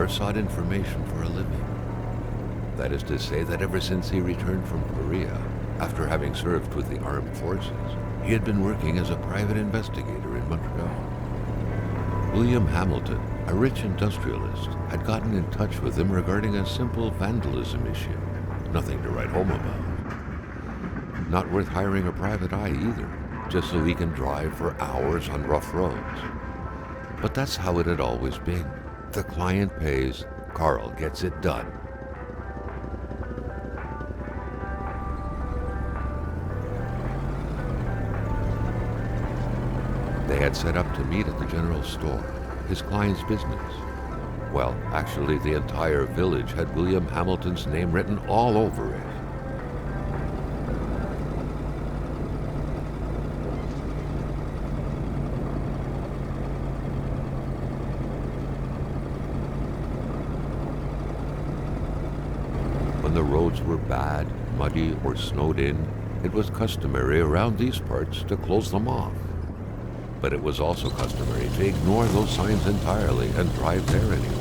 Carr sought information for a living. That is to say that ever since he returned from Korea, after having served with the armed forces, he had been working as a private investigator in Montreal. William Hamilton, a rich industrialist, had gotten in touch with him regarding a simple vandalism issue. Nothing to write home about. Not worth hiring a private eye either, just so he can drive for hours on rough roads. But that's how it had always been. The client pays, Carl gets it done. They had set up to meet at the general store, his client's business. Well, actually, the entire village had William Hamilton's name written all over it. When the roads were bad, muddy, or snowed in, it was customary around these parts to close them off. But it was also customary to ignore those signs entirely and drive there anyway.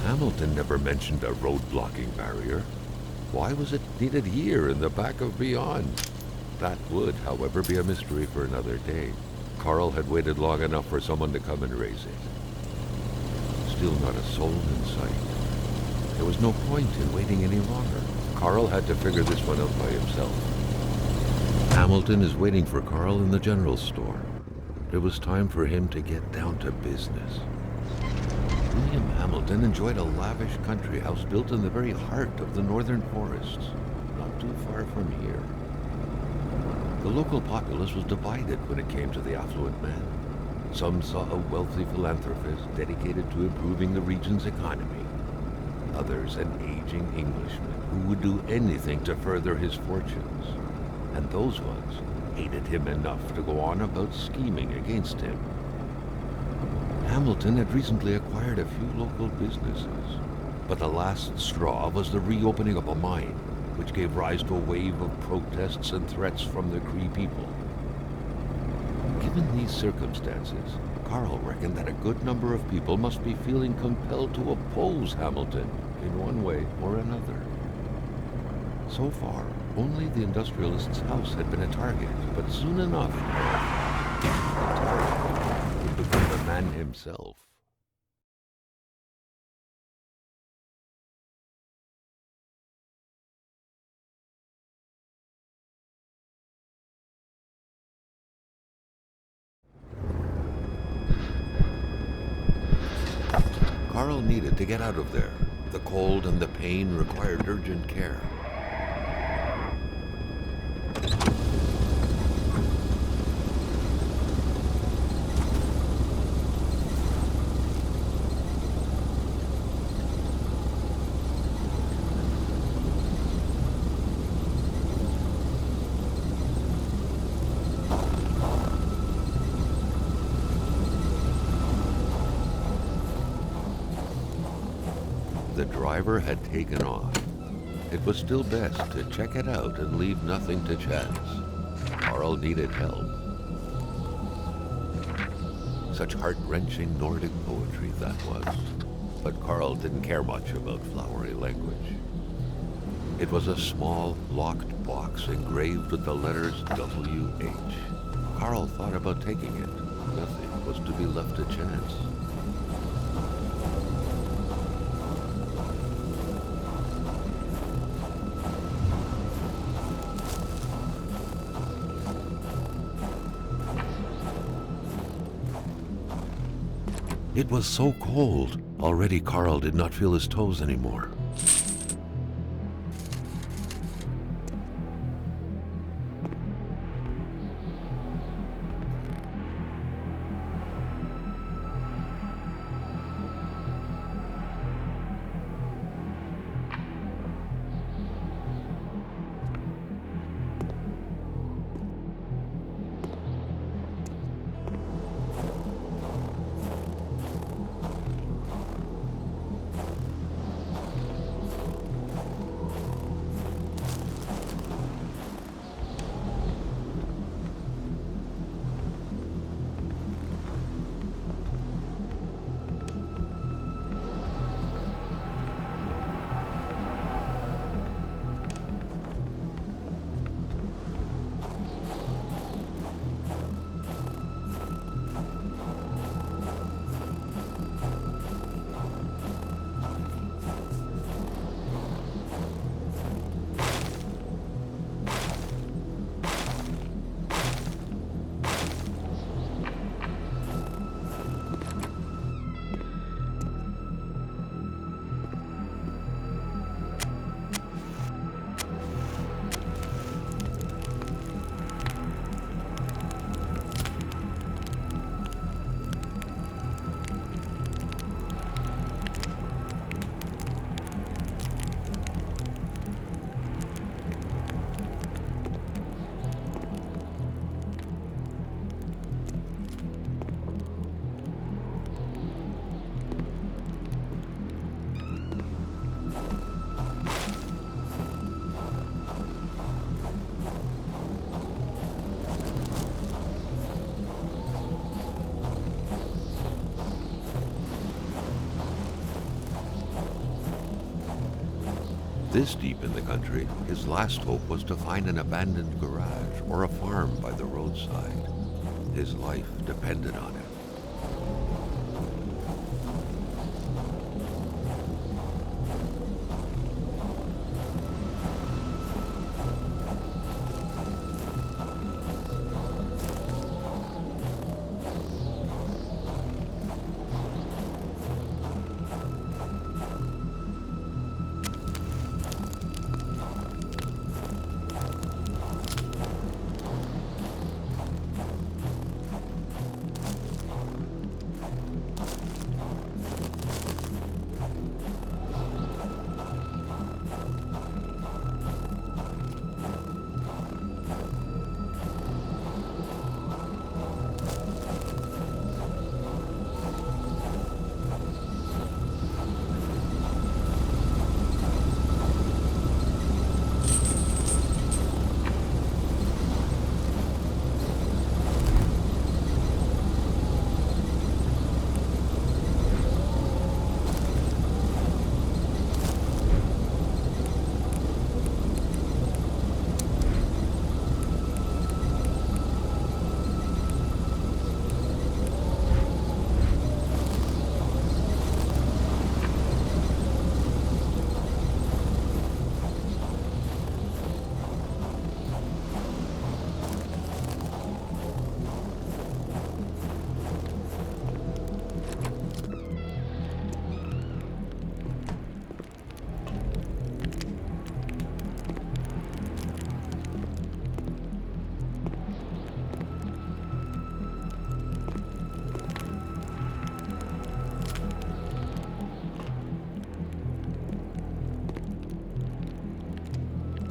Hamilton never mentioned a road-blocking barrier. Why was it needed here in the back of Beyond? That would, however, be a mystery for another day. Carl had waited long enough for someone to come and raise it. Still not a soul in sight. There was no point in waiting any longer. Carl had to figure this one out by himself. Hamilton is waiting for Carl in the general store. It was time for him to get down to business. William Hamilton enjoyed a lavish country house built in the very heart of the northern forests, not too far from here. The local populace was divided when it came to the affluent man. Some saw a wealthy philanthropist dedicated to improving the region's economy. Others an aging Englishman who would do anything to further his fortunes. And those ones hated him enough to go on about scheming against him. Hamilton had recently acquired a few local businesses, but the last straw was the reopening of a mine, which gave rise to a wave of protests and threats from the Cree people. Given these circumstances, Carl reckoned that a good number of people must be feeling compelled to oppose Hamilton in one way or another. So far, only the industrialist's house had been a target, but soon enough, the target would become the man himself. Carl needed to get out of there. The cold and the pain required urgent care. The driver had taken off. It was still best to check it out and leave nothing to chance. Carl needed help. Such heart-wrenching Nordic poetry that was. But Carl didn't care much about flowery language. It was a small, locked box engraved with the letters W.H. Carl thought about taking it. Nothing was to be left to chance. It was so cold. Already Carl did not feel his toes anymore. This deep in the country, his last hope was to find an abandoned garage or a farm by the roadside. His life depended on it.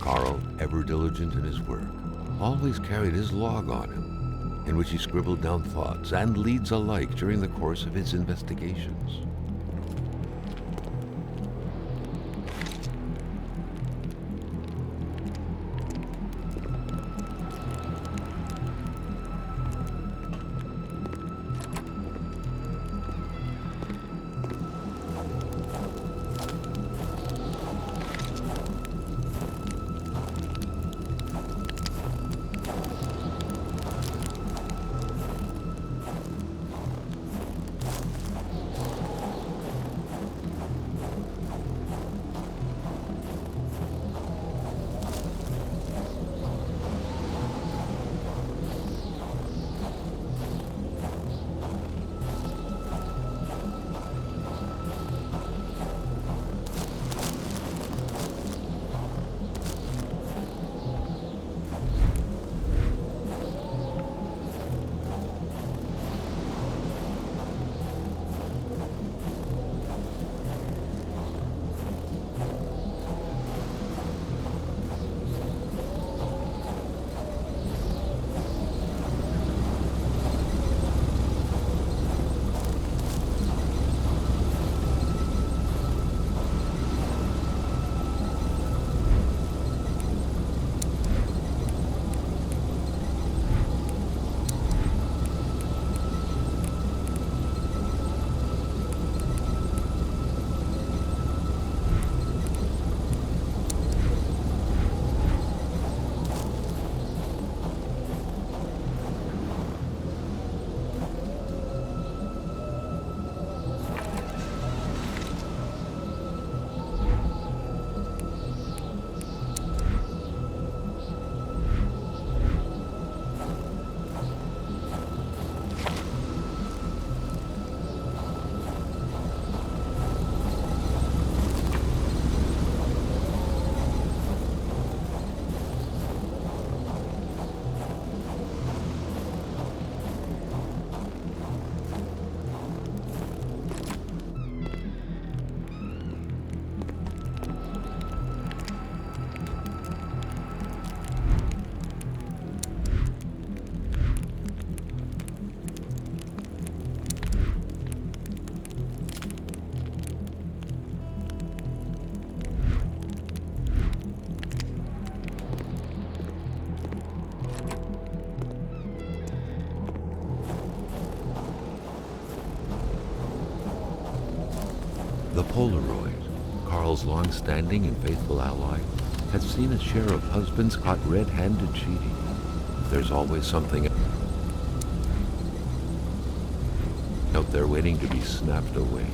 Carl, ever diligent in his work, always carried his log on him, in which he scribbled down thoughts and leads alike during the course of his investigations. Polaroid, Carl's long-standing and faithful ally, had seen its share of husbands caught red-handed cheating. There's always something out there waiting to be snapped away.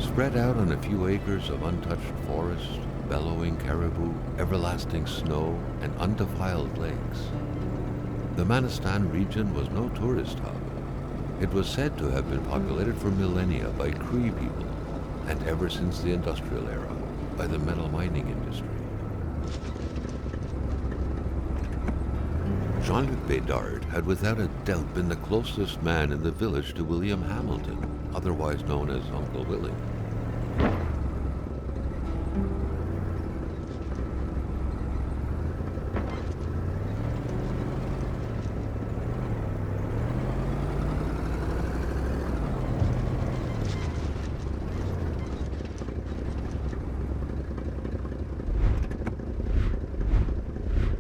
Spread out on a few acres of untouched forest, bellowing caribou, everlasting snow, and undefiled lakes, the Manistan region was no tourist hub. It was said to have been populated for millennia by Cree people, and ever since the industrial era, by the metal mining industry. Jean-Luc Bédard had without a doubt been the closest man in the village to William Hamilton, otherwise known as Uncle Willie.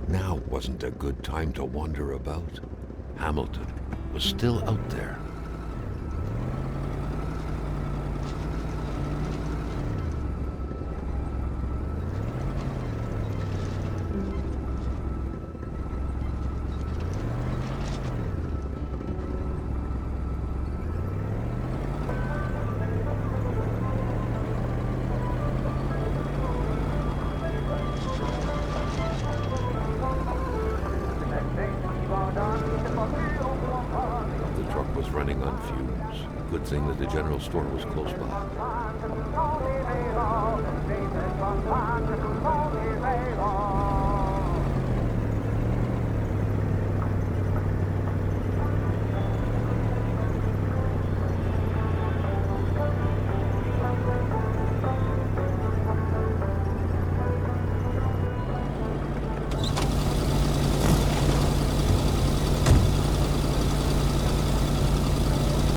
Now wasn't a good time to wander about. Hamilton was still out there. The truck was running on fumes. Good thing that the general store was close by.